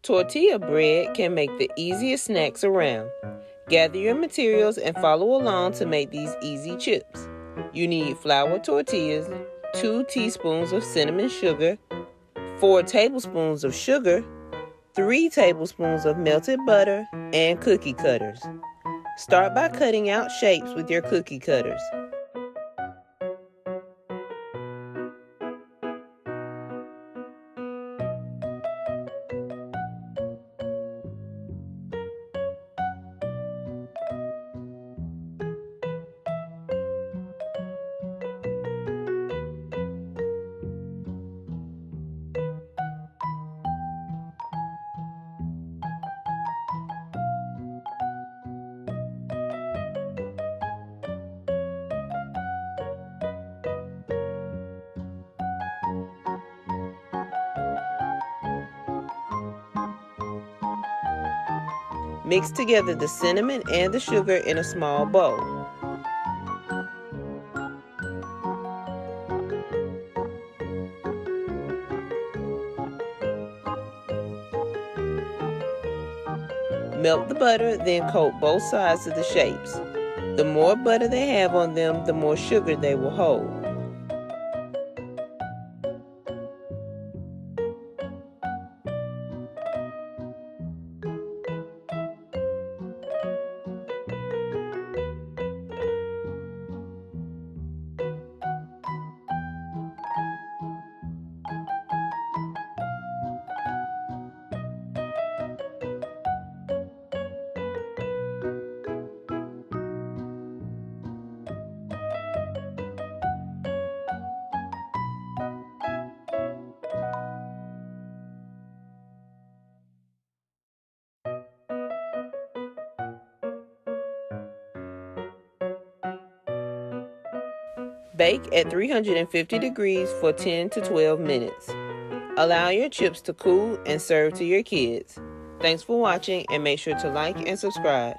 Tortilla bread can make the easiest snacks around. Gather your materials and follow along to make these easy chips. You need flour tortillas, 2 teaspoons of cinnamon sugar, 4 tablespoons of sugar, 3 tablespoons of melted butter, and cookie cutters. Start by cutting out shapes with your cookie cutters. Mix together the cinnamon and the sugar in a small bowl. Melt the butter, then coat both sides of the shapes. The more butter they have on them, the more sugar they will hold. Bake at 350 degrees for 10 to 12 minutes. Allow your chips to cool and serve to your kids. Thanks for watching and make sure to like and subscribe.